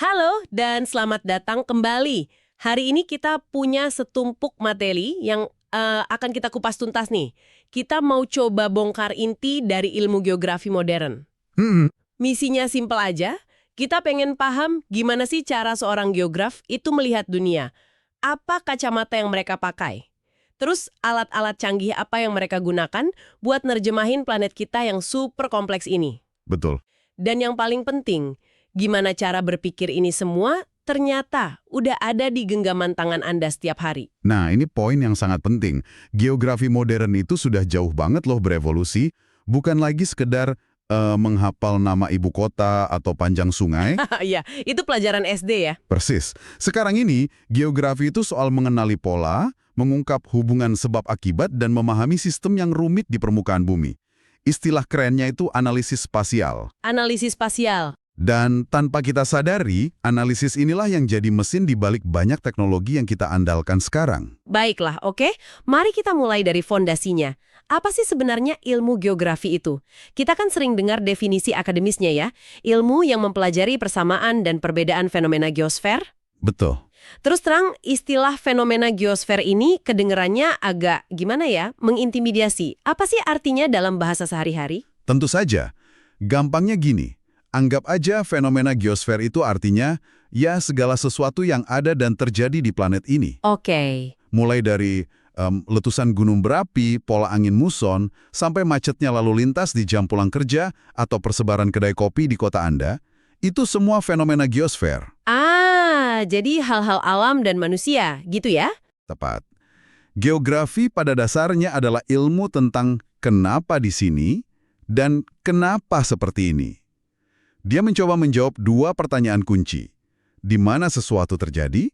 Halo dan selamat datang kembali. Hari ini kita punya setumpuk materi yang akan kita kupas tuntas nih. Kita mau coba bongkar inti dari ilmu geografi modern. Hmm, Misinya simpel aja, kita pengen paham gimana sih cara seorang geograf itu melihat dunia. Apa kacamata yang mereka pakai? Terus alat-alat canggih apa yang mereka gunakan buat nerjemahin planet kita yang super kompleks ini. betul. Dan yang paling penting, gimana cara berpikir ini semua ternyata udah ada di genggaman tangan Anda setiap hari. Nah, ini poin yang sangat penting. Geografi modern itu sudah jauh banget loh berevolusi, bukan lagi sekedar menghafal nama ibu kota atau panjang sungai. Ya, itu pelajaran SD ya. Persis. Sekarang ini, geografi itu soal mengenali pola, mengungkap hubungan sebab akibat, dan memahami sistem yang rumit di permukaan bumi. Istilah kerennya itu analisis spasial. Analisis spasial. Dan tanpa kita sadari, analisis inilah yang jadi mesin di balik banyak teknologi yang kita andalkan sekarang. Baiklah, oke. Mari kita mulai dari fondasinya. Apa sih sebenarnya ilmu geografi itu? Kita kan sering dengar definisi akademisnya ya. Ilmu yang mempelajari persamaan dan perbedaan fenomena geosfer. Betul. Terus terang, istilah fenomena geosfer ini kedengerannya agak, gimana ya, mengintimidasi. Apa sih artinya dalam bahasa sehari-hari? Tentu saja. Gampangnya gini, anggap aja fenomena geosfer itu artinya ya segala sesuatu yang ada dan terjadi di planet ini. Oke. Mulai dari letusan gunung berapi, pola angin muson, sampai macetnya lalu lintas di jam pulang kerja atau persebaran kedai kopi di kota Anda, itu semua fenomena geosfer. Jadi hal-hal alam dan manusia, gitu ya? Tepat. Geografi pada dasarnya adalah ilmu tentang kenapa di sini dan kenapa seperti ini. Dia mencoba menjawab dua pertanyaan kunci. Di mana sesuatu terjadi?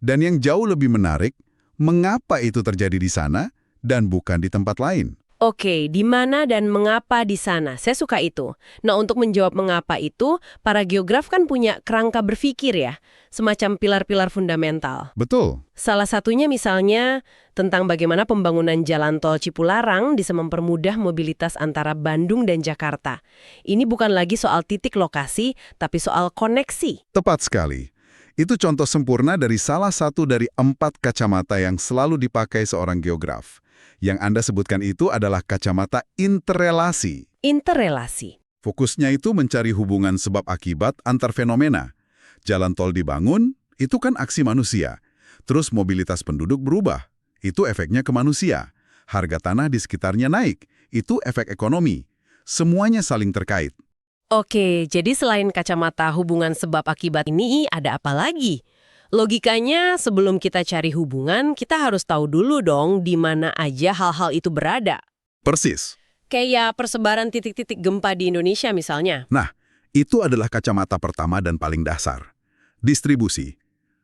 Dan yang jauh lebih menarik, mengapa itu terjadi di sana dan bukan di tempat lain? Oke, di mana dan mengapa di sana? Saya suka itu. Nah, untuk menjawab mengapa itu, para geograf kan punya kerangka berpikir ya, semacam pilar-pilar fundamental. Betul. Salah satunya misalnya tentang bagaimana pembangunan jalan tol Cipularang bisa mempermudah mobilitas antara Bandung dan Jakarta. Ini bukan lagi soal titik lokasi, tapi soal koneksi. Tepat sekali. Itu contoh sempurna dari salah satu dari 4 kacamata yang selalu dipakai seorang geograf. Yang Anda sebutkan itu adalah kacamata interrelasi. Interrelasi. Fokusnya itu mencari hubungan sebab akibat antar fenomena. Jalan tol dibangun, itu kan aksi manusia. Terus mobilitas penduduk berubah, itu efeknya ke manusia. Harga tanah di sekitarnya naik, itu efek ekonomi. Semuanya saling terkait. Oke, jadi selain kacamata hubungan sebab akibat ini, ada apa lagi? Logikanya, sebelum kita cari hubungan, kita harus tahu dulu dong di mana aja hal-hal itu berada. Persis. Kayak persebaran titik-titik gempa di Indonesia misalnya. Nah, itu adalah kacamata pertama dan paling dasar. Distribusi.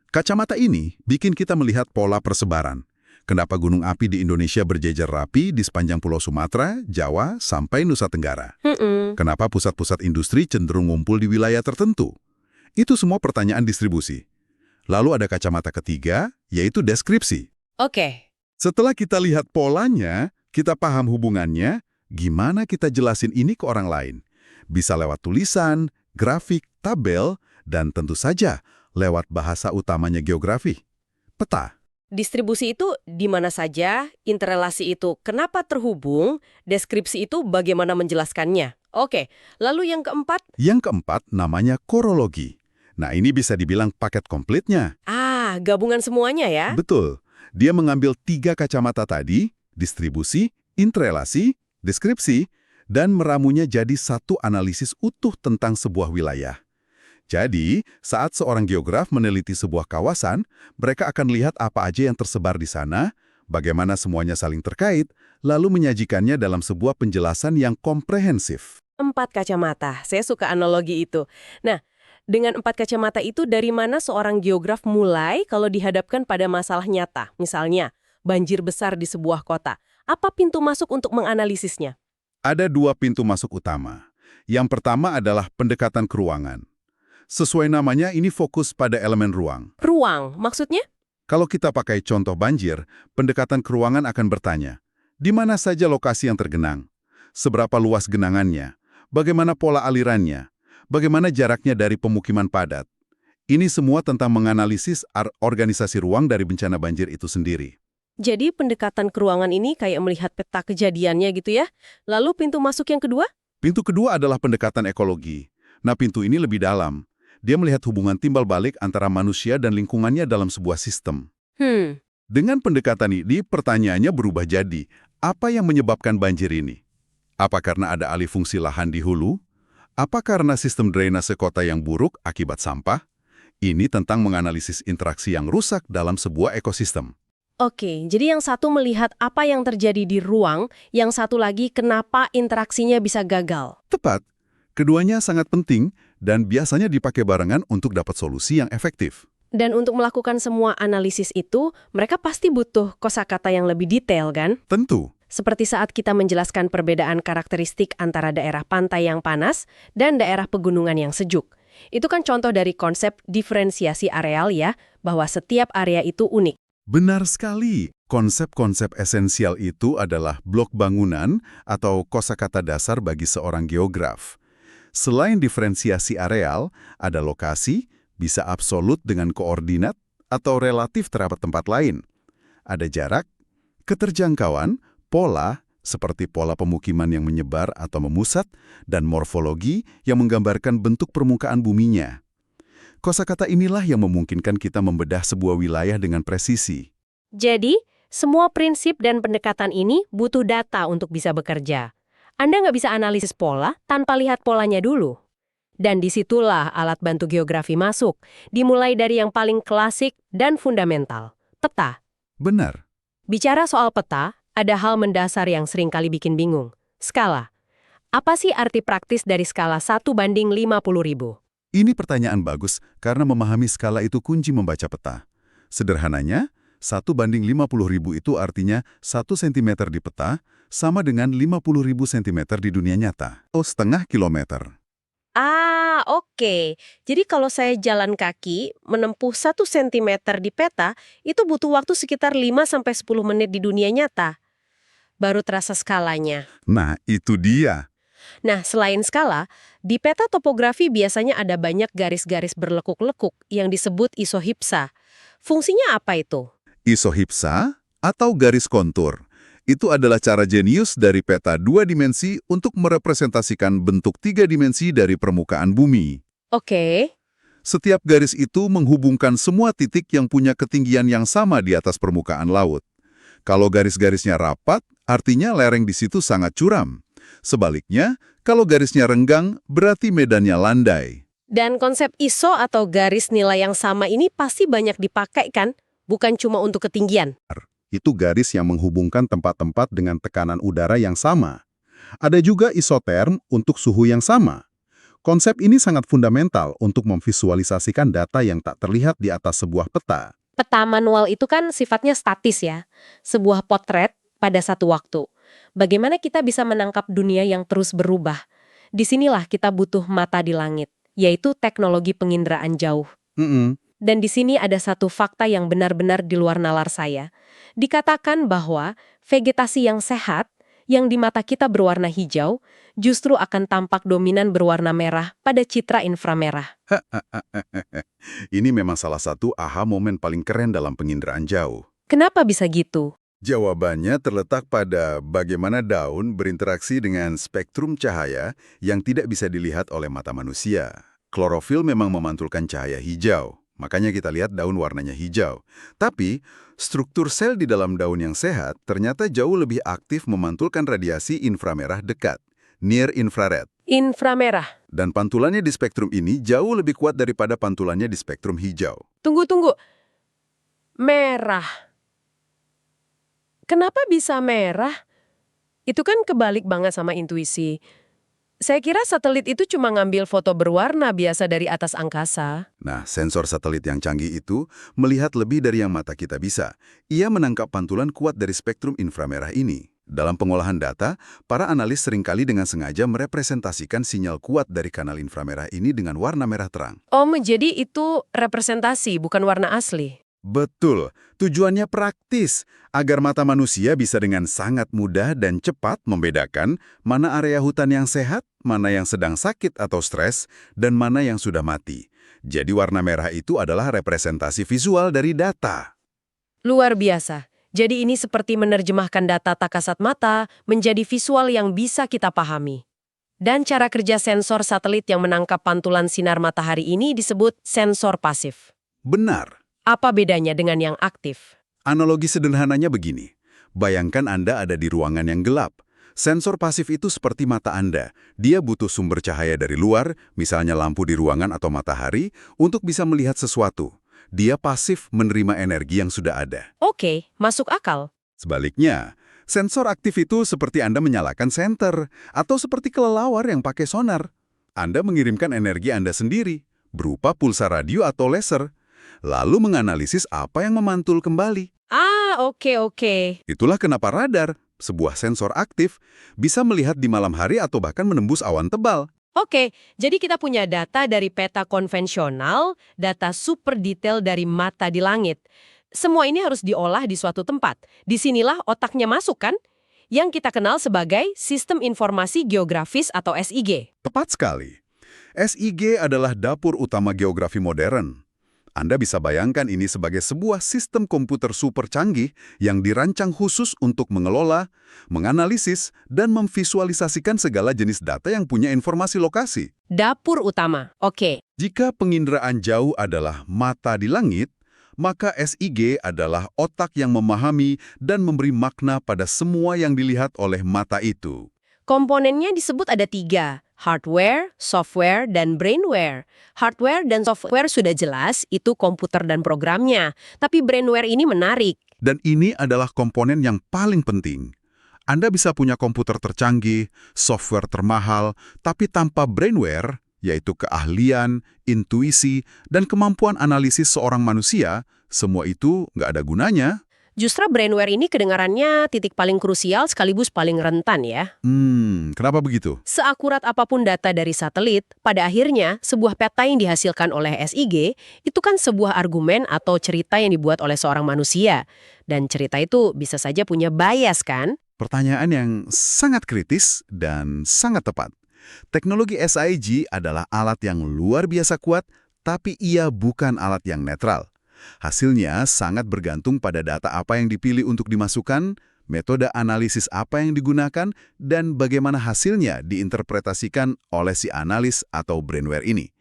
Kacamata ini bikin kita melihat pola persebaran. Kenapa gunung api di Indonesia berjejer rapi di sepanjang Pulau Sumatera, Jawa, sampai Nusa Tenggara? Kenapa pusat-pusat industri cenderung ngumpul di wilayah tertentu? Itu semua pertanyaan distribusi. Lalu ada kacamata ketiga, yaitu deskripsi. Oke. Setelah kita lihat polanya, kita paham hubungannya, gimana kita jelasin ini ke orang lain? Bisa lewat tulisan, grafik, tabel, dan tentu saja lewat bahasa utamanya geografi, peta. Distribusi itu di mana saja, interrelasi itu kenapa terhubung, deskripsi itu bagaimana menjelaskannya. Oke, lalu yang keempat? Yang keempat namanya korologi. Nah, ini bisa dibilang paket komplitnya. Gabungan semuanya ya? Betul. Dia mengambil 3 kacamata tadi, distribusi, interrelasi, deskripsi, dan meramunya jadi satu analisis utuh tentang sebuah wilayah. Jadi, saat seorang geograf meneliti sebuah kawasan, mereka akan lihat apa aja yang tersebar di sana, bagaimana semuanya saling terkait, lalu menyajikannya dalam sebuah penjelasan yang komprehensif. 4 kacamata, saya suka analogi itu. Nah, dengan 4 kacamata itu dari mana seorang geograf mulai kalau dihadapkan pada masalah nyata? Misalnya, banjir besar di sebuah kota. Apa pintu masuk untuk menganalisisnya? Ada 2 pintu masuk utama. Yang pertama adalah pendekatan ke ruangan. Sesuai namanya, ini fokus pada elemen ruang. Ruang, maksudnya? Kalau kita pakai contoh banjir, pendekatan ke ruangan akan bertanya, di mana saja lokasi yang tergenang? Seberapa luas genangannya? Bagaimana pola alirannya? Bagaimana jaraknya dari pemukiman padat? Ini semua tentang menganalisis organisasi ruang dari bencana banjir itu sendiri. Jadi pendekatan ke ruangan ini kayak melihat peta kejadiannya gitu ya. Lalu pintu masuk yang kedua? Pintu kedua adalah pendekatan ekologi. Nah, pintu ini lebih dalam. Dia melihat hubungan timbal balik antara manusia dan lingkungannya dalam sebuah sistem. Dengan pendekatan ini, pertanyaannya berubah jadi, apa yang menyebabkan banjir ini? Apa karena ada alih fungsi lahan di hulu? Apa karena sistem drainase kota yang buruk akibat sampah? Ini tentang menganalisis interaksi yang rusak dalam sebuah ekosistem. Oke, jadi yang satu melihat apa yang terjadi di ruang, yang satu lagi kenapa interaksinya bisa gagal. Tepat. Keduanya sangat penting dan biasanya dipakai barengan untuk dapat solusi yang efektif. Dan untuk melakukan semua analisis itu, mereka pasti butuh kosakata yang lebih detail kan? Tentu. Seperti saat kita menjelaskan perbedaan karakteristik antara daerah pantai yang panas dan daerah pegunungan yang sejuk. Itu kan contoh dari konsep diferensiasi areal ya, bahwa setiap area itu unik. Benar sekali. Konsep-konsep esensial itu adalah blok bangunan atau kosakata dasar bagi seorang geograf. Selain diferensiasi areal, ada lokasi, bisa absolut dengan koordinat, atau relatif terhadap tempat lain. Ada jarak, keterjangkauan, pola, seperti pola pemukiman yang menyebar atau memusat, dan morfologi yang menggambarkan bentuk permukaan buminya. Kosakata inilah yang memungkinkan kita membedah sebuah wilayah dengan presisi. Jadi, semua prinsip dan pendekatan ini butuh data untuk bisa bekerja. Anda nggak bisa analisis pola tanpa lihat polanya dulu. Dan disitulah alat bantu geografi masuk, dimulai dari yang paling klasik dan fundamental, peta. Benar. Bicara soal peta, ada hal mendasar yang sering kali bikin bingung. Skala. Apa sih arti praktis dari skala 1:50.000? Ini pertanyaan bagus karena memahami skala itu kunci membaca peta. Sederhananya, 1:50.000 itu artinya 1 cm di peta sama dengan 50.000 cm di dunia nyata. Setengah kilometer. Oke. Jadi kalau saya jalan kaki, menempuh 1 cm di peta, itu butuh waktu sekitar 5-10 menit di dunia nyata. Baru terasa skalanya. Nah, itu dia. Nah, selain skala, di peta topografi biasanya ada banyak garis-garis berlekuk-lekuk yang disebut isohipsa. Fungsinya apa itu? Isohipsa atau garis kontur. Itu adalah cara jenius dari peta 2 dimensi untuk merepresentasikan bentuk 3 dimensi dari permukaan bumi. Oke. Setiap garis itu menghubungkan semua titik yang punya ketinggian yang sama di atas permukaan laut. Kalau garis-garisnya rapat, artinya lereng di situ sangat curam. Sebaliknya, kalau garisnya renggang, berarti medannya landai. Dan konsep ISO atau garis nilai yang sama ini pasti banyak dipakai kan? Bukan cuma untuk ketinggian. Itu garis yang menghubungkan tempat-tempat dengan tekanan udara yang sama. Ada juga isoterm untuk suhu yang sama. Konsep ini sangat fundamental untuk memvisualisasikan data yang tak terlihat di atas sebuah peta. Peta manual itu kan sifatnya statis ya. Sebuah potret pada satu waktu. Bagaimana kita bisa menangkap dunia yang terus berubah? Disinilah kita butuh mata di langit, yaitu teknologi penginderaan jauh. Dan di sini ada satu fakta yang benar-benar di luar nalar saya. Dikatakan bahwa vegetasi yang sehat, yang di mata kita berwarna hijau, justru akan tampak dominan berwarna merah pada citra inframerah. Ini memang salah satu aha momen paling keren dalam penginderaan jauh. Kenapa bisa gitu? Jawabannya terletak pada bagaimana daun berinteraksi dengan spektrum cahaya yang tidak bisa dilihat oleh mata manusia. Klorofil memang memantulkan cahaya hijau. Makanya kita lihat daun warnanya hijau. Tapi, struktur sel di dalam daun yang sehat ternyata jauh lebih aktif memantulkan radiasi inframerah dekat, near infrared. Inframerah. Dan pantulannya di spektrum ini jauh lebih kuat daripada pantulannya di spektrum hijau. Tunggu. Merah. Kenapa bisa merah? Itu kan kebalik banget sama intuisi. Saya kira satelit itu cuma ngambil foto berwarna biasa dari atas angkasa. Nah, sensor satelit yang canggih itu melihat lebih dari yang mata kita bisa. Ia menangkap pantulan kuat dari spektrum inframerah ini. Dalam pengolahan data, para analis seringkali dengan sengaja merepresentasikan sinyal kuat dari kanal inframerah ini dengan warna merah terang. Jadi itu representasi, bukan warna asli. Betul, tujuannya praktis, agar mata manusia bisa dengan sangat mudah dan cepat membedakan mana area hutan yang sehat, mana yang sedang sakit atau stres, dan mana yang sudah mati. Jadi warna merah itu adalah representasi visual dari data. Luar biasa. Jadi ini seperti menerjemahkan data tak kasat mata menjadi visual yang bisa kita pahami. Dan cara kerja sensor satelit yang menangkap pantulan sinar matahari ini disebut sensor pasif. Benar. Apa bedanya dengan yang aktif? Analogi sederhananya begini. Bayangkan Anda ada di ruangan yang gelap. Sensor pasif itu seperti mata Anda. Dia butuh sumber cahaya dari luar, misalnya lampu di ruangan atau matahari, untuk bisa melihat sesuatu. Dia pasif menerima energi yang sudah ada. Oke, masuk akal. Sebaliknya, sensor aktif itu seperti Anda menyalakan senter, atau seperti kelelawar yang pakai sonar. Anda mengirimkan energi Anda sendiri, berupa pulsa radio atau laser, lalu menganalisis apa yang memantul kembali. Oke. Itulah kenapa radar, sebuah sensor aktif, bisa melihat di malam hari atau bahkan menembus awan tebal. Oke, jadi kita punya data dari peta konvensional, data super detail dari mata di langit. Semua ini harus diolah di suatu tempat. Disinilah otaknya masuk kan? Yang kita kenal sebagai Sistem Informasi Geografis atau SIG. Tepat sekali. SIG adalah dapur utama geografi modern. Anda bisa bayangkan ini sebagai sebuah sistem komputer super canggih yang dirancang khusus untuk mengelola, menganalisis, dan memvisualisasikan segala jenis data yang punya informasi lokasi. Dapur utama, oke. Jika penginderaan jauh adalah mata di langit, maka SIG adalah otak yang memahami dan memberi makna pada semua yang dilihat oleh mata itu. Komponennya disebut ada 3, hardware, software, dan brainware. Hardware dan software sudah jelas, itu komputer dan programnya. Tapi brainware ini menarik. Dan ini adalah komponen yang paling penting. Anda bisa punya komputer tercanggih, software termahal, tapi tanpa brainware, yaitu keahlian, intuisi, dan kemampuan analisis seorang manusia, semua itu nggak ada gunanya. Justru brainware ini kedengarannya titik paling krusial sekaligus paling rentan ya. Kenapa begitu? Seakurat apapun data dari satelit, pada akhirnya sebuah peta yang dihasilkan oleh SIG itu kan sebuah argumen atau cerita yang dibuat oleh seorang manusia. Dan cerita itu bisa saja punya bias kan? Pertanyaan yang sangat kritis dan sangat tepat. Teknologi SIG adalah alat yang luar biasa kuat, tapi ia bukan alat yang netral. Hasilnya sangat bergantung pada data apa yang dipilih untuk dimasukkan, metode analisis apa yang digunakan, dan bagaimana hasilnya diinterpretasikan oleh si analis atau brainware ini.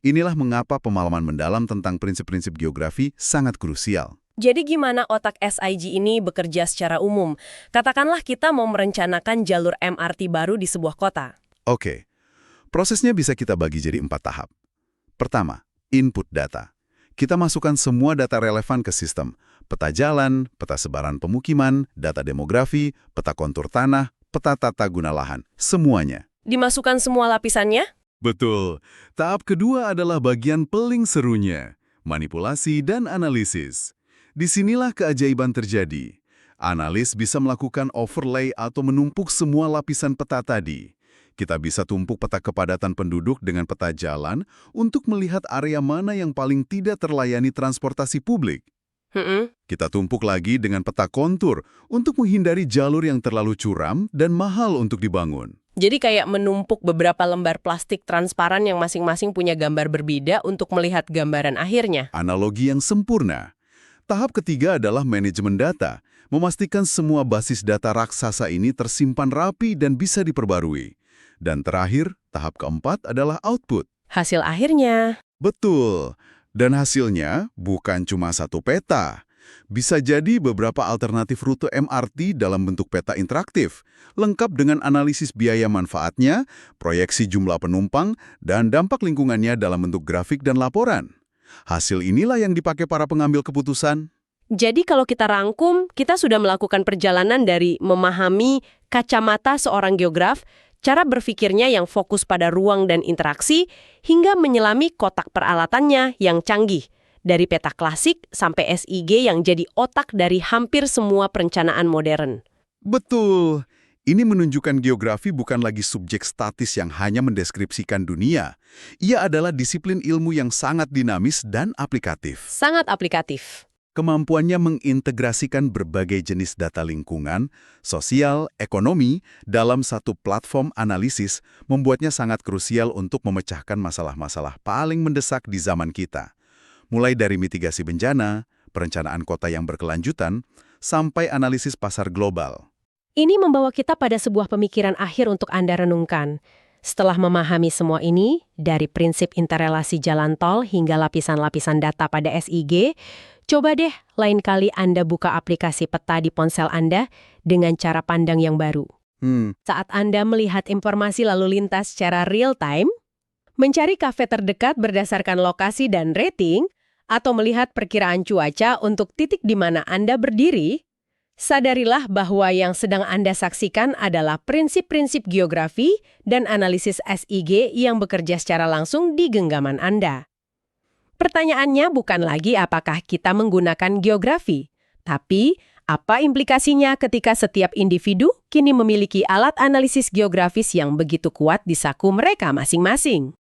Inilah mengapa pemahaman mendalam tentang prinsip-prinsip geografi sangat krusial. Jadi gimana otak SIG ini bekerja secara umum? Katakanlah kita mau merencanakan jalur MRT baru di sebuah kota. Oke, prosesnya bisa kita bagi jadi 4 tahap. Pertama, input data. Kita masukkan semua data relevan ke sistem. Peta jalan, peta sebaran pemukiman, data demografi, peta kontur tanah, peta tata guna lahan. Semuanya. Dimasukkan semua lapisannya? Betul. Tahap kedua adalah bagian paling serunya. Manipulasi dan analisis. Disinilah keajaiban terjadi. Analis bisa melakukan overlay atau menumpuk semua lapisan peta tadi. Kita bisa tumpuk peta kepadatan penduduk dengan peta jalan untuk melihat area mana yang paling tidak terlayani transportasi publik. Kita tumpuk lagi dengan peta kontur untuk menghindari jalur yang terlalu curam dan mahal untuk dibangun. Jadi kayak menumpuk beberapa lembar plastik transparan yang masing-masing punya gambar berbeda untuk melihat gambaran akhirnya. Analogi yang sempurna. Tahap ketiga adalah manajemen data, memastikan semua basis data raksasa ini tersimpan rapi dan bisa diperbarui. Dan terakhir, tahap keempat adalah output. Hasil akhirnya. Betul. Dan hasilnya bukan cuma satu peta. Bisa jadi beberapa alternatif rute MRT dalam bentuk peta interaktif, lengkap dengan analisis biaya manfaatnya, proyeksi jumlah penumpang, dan dampak lingkungannya dalam bentuk grafik dan laporan. Hasil inilah yang dipakai para pengambil keputusan. Jadi kalau kita rangkum, kita sudah melakukan perjalanan dari memahami kacamata seorang geograf, cara berpikirnya yang fokus pada ruang dan interaksi, hingga menyelami kotak peralatannya yang canggih. Dari peta klasik sampai SIG yang jadi otak dari hampir semua perencanaan modern. Betul. Ini menunjukkan geografi bukan lagi subjek statis yang hanya mendeskripsikan dunia. Ia adalah disiplin ilmu yang sangat dinamis dan aplikatif. Sangat aplikatif. Kemampuannya mengintegrasikan berbagai jenis data lingkungan, sosial, ekonomi dalam satu platform analisis membuatnya sangat krusial untuk memecahkan masalah-masalah paling mendesak di zaman kita. Mulai dari mitigasi bencana, perencanaan kota yang berkelanjutan, sampai analisis pasar global. Ini membawa kita pada sebuah pemikiran akhir untuk Anda renungkan. Setelah memahami semua ini, dari prinsip interrelasi jalan tol hingga lapisan-lapisan data pada SIG, coba deh lain kali Anda buka aplikasi peta di ponsel Anda dengan cara pandang yang baru. Saat Anda melihat informasi lalu lintas secara real-time, mencari kafe terdekat berdasarkan lokasi dan rating, atau melihat perkiraan cuaca untuk titik di mana Anda berdiri, sadarilah bahwa yang sedang Anda saksikan adalah prinsip-prinsip geografi dan analisis SIG yang bekerja secara langsung di genggaman Anda. Pertanyaannya bukan lagi apakah kita menggunakan geografi, tapi apa implikasinya ketika setiap individu kini memiliki alat analisis geografis yang begitu kuat di saku mereka masing-masing.